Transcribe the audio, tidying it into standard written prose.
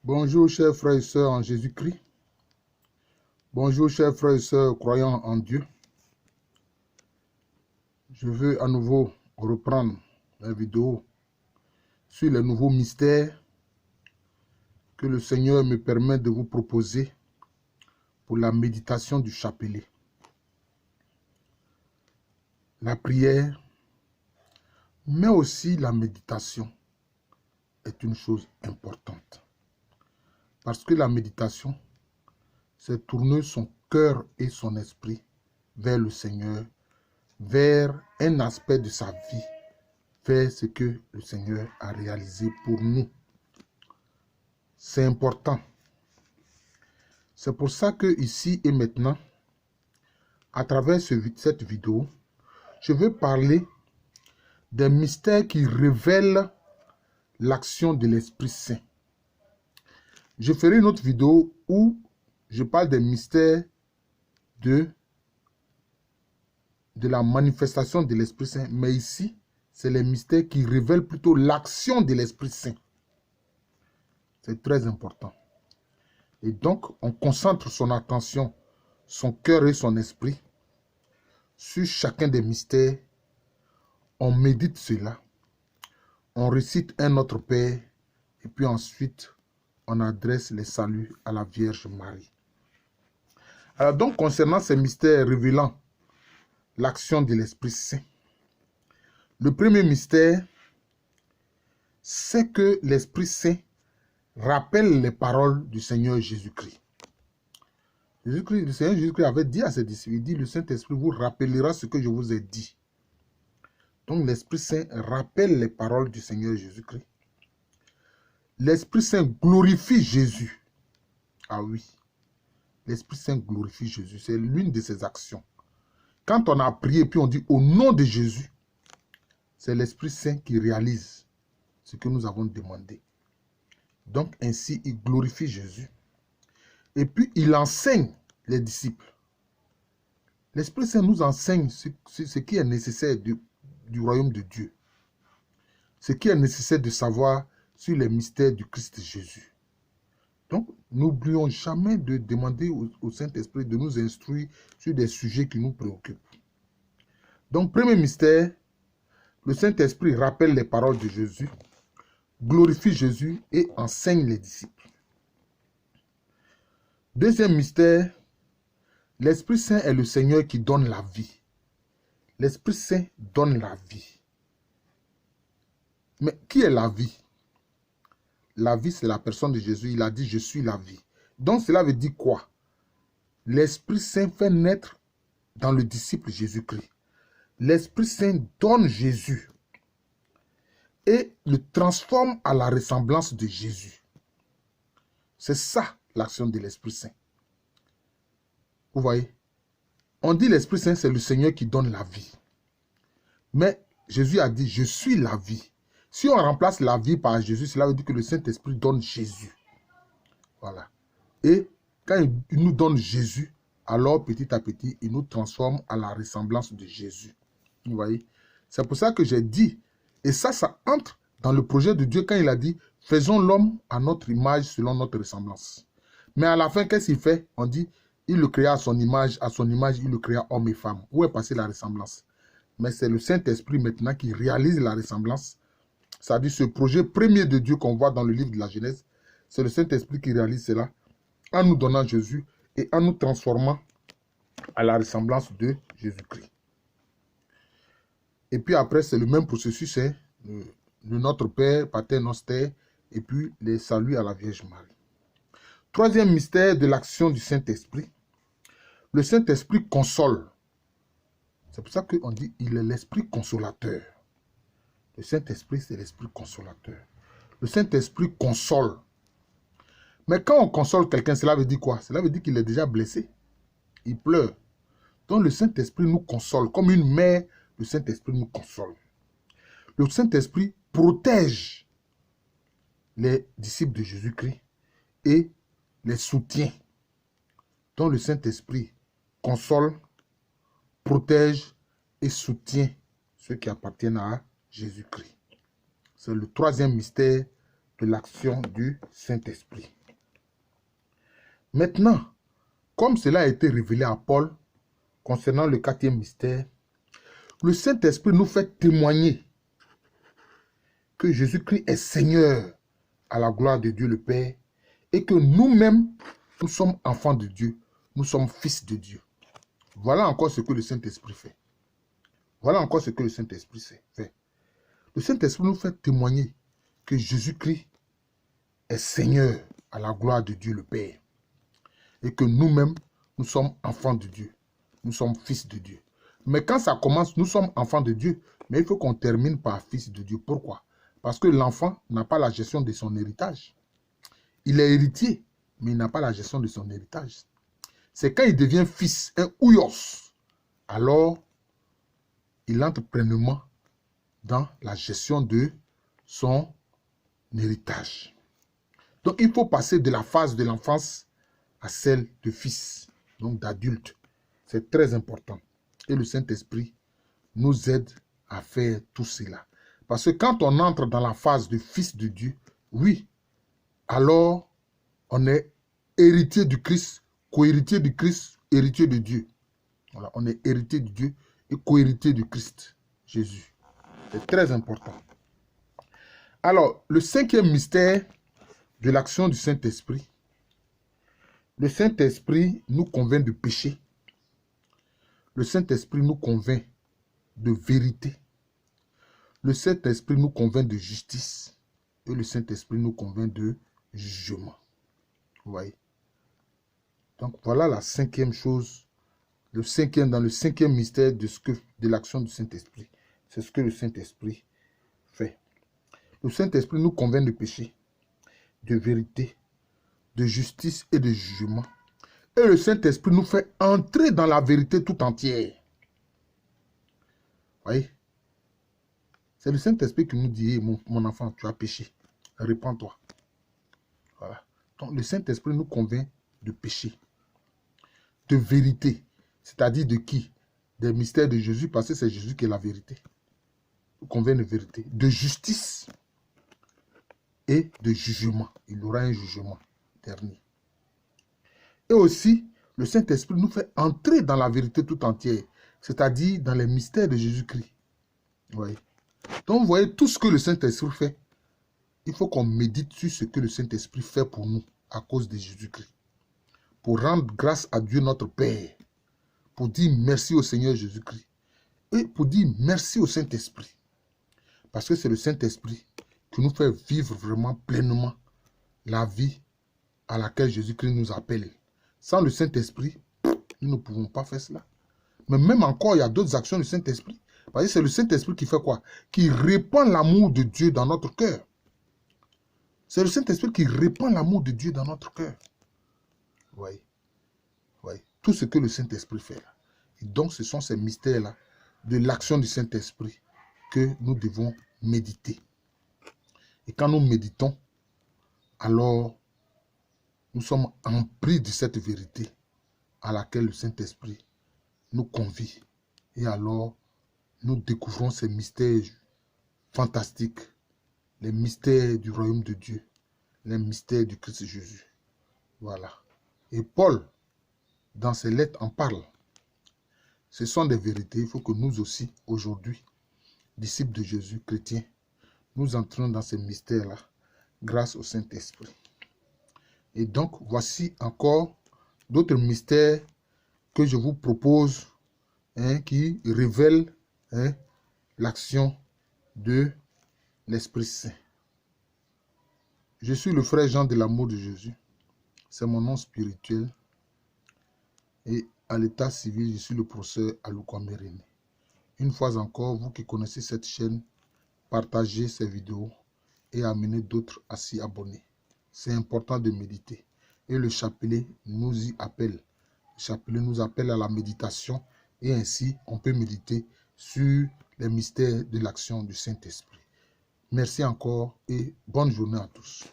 Bonjour chers frères et sœurs en Jésus-Christ. Bonjour chers frères et sœurs croyants en Dieu. Je veux à nouveau reprendre la vidéo sur les nouveaux mystères que le Seigneur me permet de vous proposer pour la méditation du chapelet. La prière, mais aussi la méditation est une chose importante. Parce que la méditation, c'est tourner son cœur et son esprit vers le Seigneur, vers un aspect de sa vie, vers ce que le Seigneur a réalisé pour nous. C'est important. C'est pour ça que ici et maintenant, à travers cette vidéo, je veux parler des mystères qui révèlent l'action de l'Esprit Saint. Je ferai une autre vidéo où je parle des mystères de la manifestation de l'Esprit Saint. Mais ici, c'est les mystères qui révèlent plutôt l'action de l'Esprit Saint. C'est très important. Et donc, on concentre son attention, son cœur et son esprit sur chacun des mystères. On médite cela. On récite un Notre Père. Et puis ensuite, on adresse les saluts à la Vierge Marie. Alors donc, concernant ces mystères révélant l'action de l'Esprit Saint, le premier mystère, c'est que l'Esprit Saint rappelle les paroles du Seigneur Jésus-Christ. Le Seigneur Jésus-Christ avait dit à ses disciples, il dit, le Saint-Esprit vous rappellera ce que je vous ai dit. Donc l'Esprit Saint rappelle les paroles du Seigneur Jésus-Christ. L'Esprit Saint glorifie Jésus. Ah oui, l'Esprit Saint glorifie Jésus. C'est l'une de ses actions. Quand on a prié, puis on dit au nom de Jésus, c'est l'Esprit Saint qui réalise ce que nous avons demandé. Donc ainsi, il glorifie Jésus. Et puis, il enseigne les disciples. L'Esprit Saint nous enseigne ce qui est nécessaire du royaume de Dieu. Ce qui est nécessaire de savoir sur les mystères du Christ Jésus. Donc, n'oublions jamais de demander au Saint-Esprit de nous instruire sur des sujets qui nous préoccupent. Donc, premier mystère, le Saint-Esprit rappelle les paroles de Jésus, glorifie Jésus et enseigne les disciples. Deuxième mystère, l'Esprit Saint est le Seigneur qui donne la vie. L'Esprit Saint donne la vie. Mais qui est la vie? La vie, c'est la personne de Jésus. Il a dit, je suis la vie. Donc, cela veut dire quoi? L'Esprit Saint fait naître dans le disciple Jésus-Christ. L'Esprit Saint donne Jésus et le transforme à la ressemblance de Jésus. C'est ça, l'action de l'Esprit Saint. Vous voyez? On dit l'Esprit Saint, c'est le Seigneur qui donne la vie. Mais Jésus a dit, je suis la vie. Si on remplace la vie par Jésus, cela veut dire que le Saint-Esprit donne Jésus. Voilà. Et quand il nous donne Jésus, alors petit à petit, il nous transforme à la ressemblance de Jésus. Vous voyez? C'est pour ça que j'ai dit, et ça entre dans le projet de Dieu quand il a dit, faisons l'homme à notre image selon notre ressemblance. Mais à la fin, qu'est-ce qu'il fait? On dit, il le créa à son image, il le créa homme et femme. Où est passée la ressemblance? Mais c'est le Saint-Esprit maintenant qui réalise la ressemblance. C'est-à-dire ce projet premier de Dieu qu'on voit dans le livre de la Genèse, c'est le Saint-Esprit qui réalise cela en nous donnant Jésus et en nous transformant à la ressemblance de Jésus-Christ. Et puis après, c'est le même processus, c'est le Notre Père, Pater Noster, et puis les saluts à la Vierge Marie. Troisième mystère de l'action du Saint-Esprit, le Saint-Esprit console. C'est pour ça qu'on dit il est l'Esprit consolateur. Le Saint-Esprit, c'est l'Esprit consolateur. Le Saint-Esprit console. Mais quand on console quelqu'un, cela veut dire quoi? Cela veut dire qu'il est déjà blessé. Il pleure. Donc le Saint-Esprit nous console. Comme une mère, le Saint-Esprit nous console. Le Saint-Esprit protège les disciples de Jésus-Christ et les soutient. Donc le Saint-Esprit console, protège et soutient ceux qui appartiennent à Jésus-Christ. C'est le troisième mystère de l'action du Saint-Esprit. Maintenant, comme cela a été révélé à Paul concernant le 4e mystère, le Saint-Esprit nous fait témoigner que Jésus-Christ est Seigneur à la gloire de Dieu le Père et que nous-mêmes, nous sommes enfants de Dieu, nous sommes fils de Dieu. Voilà encore ce que le Saint-Esprit fait. Voilà encore ce que le Saint-Esprit fait. Le Saint-Esprit nous fait témoigner que Jésus-Christ est Seigneur à la gloire de Dieu le Père et que nous-mêmes, nous sommes enfants de Dieu, nous sommes fils de Dieu. Mais quand ça commence, nous sommes enfants de Dieu, mais il faut qu'on termine par fils de Dieu. Pourquoi? Parce que l'enfant n'a pas la gestion de son héritage. Il est héritier, mais il n'a pas la gestion de son héritage. C'est quand il devient fils, un ouyos, alors il entre pleinement dans la gestion de son héritage. Donc il faut passer de la phase de l'enfance à celle de fils, donc d'adulte. C'est très important. Et le Saint-Esprit nous aide à faire tout cela. Parce que quand on entre dans la phase de fils de Dieu, oui, alors on est héritier du Christ, co-héritier du Christ, héritier de Dieu. Voilà, on est héritier de Dieu et co-héritier du Christ, Jésus. C'est très important. Alors, le 5e mystère de l'action du Saint-Esprit. Le Saint-Esprit nous convainc de péché. Le Saint-Esprit nous convainc de vérité. Le Saint-Esprit nous convainc de justice. Et le Saint-Esprit nous convainc de jugement. Vous voyez? Donc, voilà la 5e chose. Dans le 5e mystère de l'action du Saint-Esprit. C'est ce que le Saint-Esprit fait. Le Saint-Esprit nous convainc de péché, de vérité, de justice et de jugement. Et le Saint-Esprit nous fait entrer dans la vérité tout entière. Vous voyez? C'est le Saint-Esprit qui nous dit, mon enfant, tu as péché. Répands-toi. Voilà. Donc le Saint-Esprit nous convainc de péché, de vérité. C'est-à-dire de qui? Des mystères de Jésus, parce que c'est Jésus qui est la vérité. Il nous convainc de vérité, de justice et de jugement. Il aura un jugement dernier. Et aussi, le Saint-Esprit nous fait entrer dans la vérité tout entière, c'est-à-dire dans les mystères de Jésus-Christ. Vous voyez? Donc, vous voyez tout ce que le Saint-Esprit fait. Il faut qu'on médite sur ce que le Saint-Esprit fait pour nous à cause de Jésus-Christ. Pour rendre grâce à Dieu notre Père. Pour dire merci au Seigneur Jésus-Christ. Et pour dire merci au Saint-Esprit. Parce que c'est le Saint-Esprit qui nous fait vivre vraiment pleinement la vie à laquelle Jésus-Christ nous appelle. Sans le Saint-Esprit, nous ne pouvons pas faire cela. Mais même encore, il y a d'autres actions du Saint-Esprit. Parce que c'est le Saint-Esprit qui fait quoi? Qui répand l'amour de Dieu dans notre cœur. C'est le Saint-Esprit qui répand l'amour de Dieu dans notre cœur. Vous voyez? Vous voyez? Tout ce que le Saint-Esprit fait là. Et donc, ce sont ces mystères-là de l'action du Saint-Esprit que nous devons méditer. Et quand nous méditons, alors nous sommes empris de cette vérité à laquelle le Saint-Esprit nous convie. Et alors, nous découvrons ces mystères fantastiques, les mystères du royaume de Dieu, les mystères du Christ Jésus. Voilà. Et Paul, dans ses lettres, en parle. Ce sont des vérités. Il faut que nous aussi, aujourd'hui, disciples de Jésus, chrétiens, nous entrons dans ces mystères-là grâce au Saint-Esprit. Et donc, voici encore d'autres mystères que je vous propose qui révèlent l'action de l'Esprit Saint. Je suis le frère Jean de l'amour de Jésus. C'est mon nom spirituel. Et à l'état civil, je suis le professeur Aluko Merene. Une fois encore, vous qui connaissez cette chaîne, partagez ces vidéos et amenez d'autres à s'y abonner. C'est important de méditer. Et le chapelet nous y appelle. Le chapelet nous appelle à la méditation et ainsi on peut méditer sur les mystères de l'action du Saint-Esprit. Merci encore et bonne journée à tous.